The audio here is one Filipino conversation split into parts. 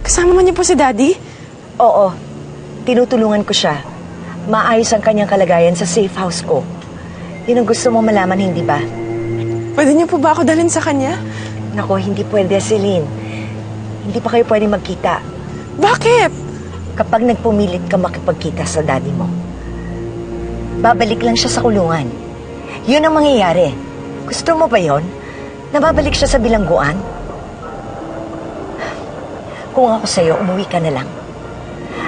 Kasama man niyo po si Daddy? Oo, tinutulungan ko siya. Maayos ang kanyang kalagayan sa safe house ko. Yun ang gusto mo malaman, hindi ba? Pwede niyo po ba ako dalhin sa kanya? Nako, hindi pwede, Celine. Hindi pa kayo pwede magkita. Bakit? Kapag nagpumilit ka makipagkita sa daddy mo, babalik lang siya sa kulungan. Yun ang mangyayari. Gusto mo ba yon? Nababalik siya sa bilangguan? Kung ako sa'yo, umuwi ka na lang.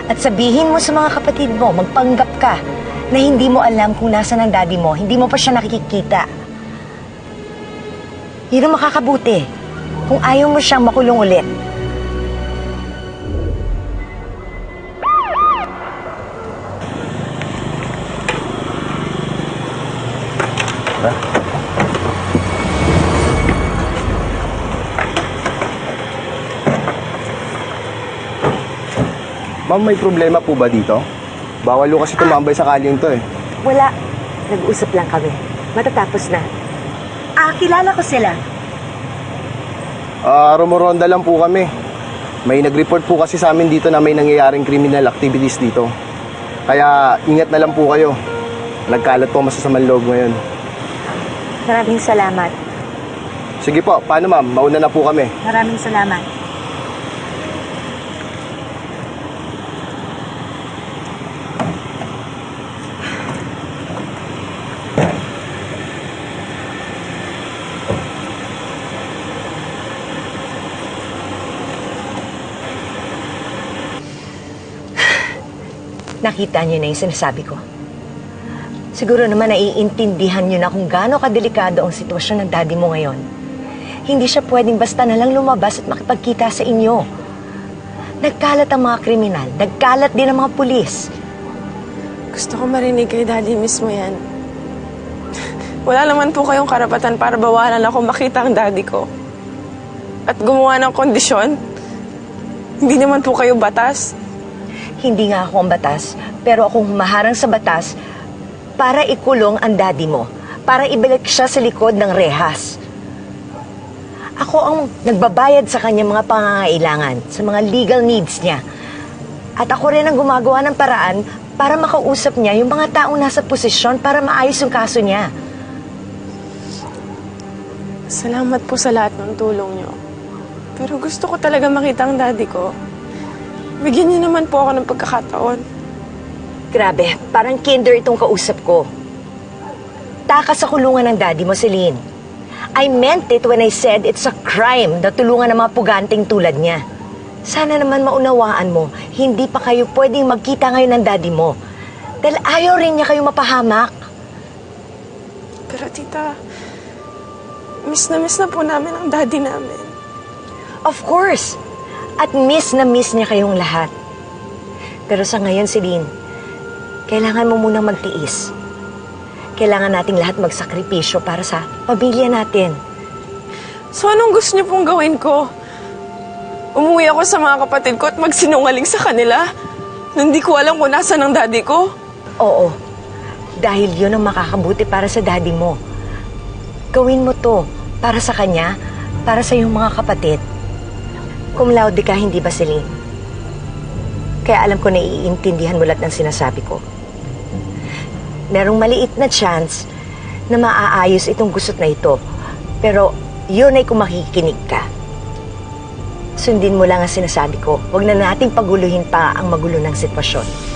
At sabihin mo sa mga kapatid mo, magpanggap ka na hindi mo alam kung nasaan ang daddy mo, hindi mo pa siya nakikita. Yun ang makakabuti. Kung ayaw mo siyang makulong ulit. Ma'am, may problema po ba dito? Bawal ko kasi tumambay sa kalyeng to eh. Wala. Nag-usap lang kami. Matatapos na. Kilala ko sila. Rumoronda lang po kami. May nag-report po kasi sa amin dito na may nangyayaring criminal activities dito. Kaya ingat na lang po kayo. Nagkalat po masasamang loob ngayon. Maraming salamat. Sige po, paano ma'am? Mauna na po kami. Maraming salamat. Nakita niyo na yung sinasabi ko. Siguro naman naiintindihan niyo na kung gaano kadelikado ang sitwasyon ng daddy mo ngayon. Hindi siya pwedeng basta na lang lumabas at makipagkita sa inyo. Nagkalat ang mga kriminal, nagkalat din ang mga pulis. Gusto ko marinig kay Daddy mismo yan. Wala naman po kayong karapatan para bawalan ako makita ang daddy ko. At gumawa ng kondisyon. Hindi naman po kayo batas. Hindi nga ako ang batas, pero akong humaharang sa batas para ikulong ang daddy mo, para ibalik siya sa likod ng rehas. Ako ang nagbabayad sa kanya mga pangangailangan, sa mga legal needs niya. At ako rin ang gumagawa ng paraan para makausap niya yung mga taong nasa posisyon para maayos yung kaso niya. Salamat po sa lahat ng tulong niyo. Pero gusto ko talaga makita ang daddy ko. Bigyan niyo naman po ako ng pagkakataon. Grabe, parang kinder itong kausap ko. Takas sa kulungan ng daddy mo, Celine. I meant it when I said it's a crime na tulungan ng mga puganting tulad niya. Sana naman maunawaan mo, hindi pa kayo pwedeng magkita ngayon ng daddy mo. Dahil ayaw rin niya kayo mapahamak. Pero tita, miss na po namin ang daddy namin. Of course! At miss na miss niya kayong lahat. Pero sa ngayon, Celine, kailangan mo munang magtiis. Kailangan nating lahat magsakripisyo para sa pamilya natin. So anong gusto niyo pong gawin ko? Umuwi ako sa mga kapatid ko at magsinungaling sa kanila? Hindi ko alam kung nasaan ang daddy ko? Oo. Dahil yun ang makakabuti para sa daddy mo. Gawin mo to para sa kanya, para sa iyong mga kapatid. Cum laude ka, hindi ba, Celine? Kaya alam ko na iintindihan mo lahat ng sinasabi ko. Merong maliit na chance na maaayos itong gusot na ito. Pero yun ay kung makikinig ka. Sundin mo lang ang sinasabi ko. Huwag na nating paguluhin pa ang magulo ng sitwasyon.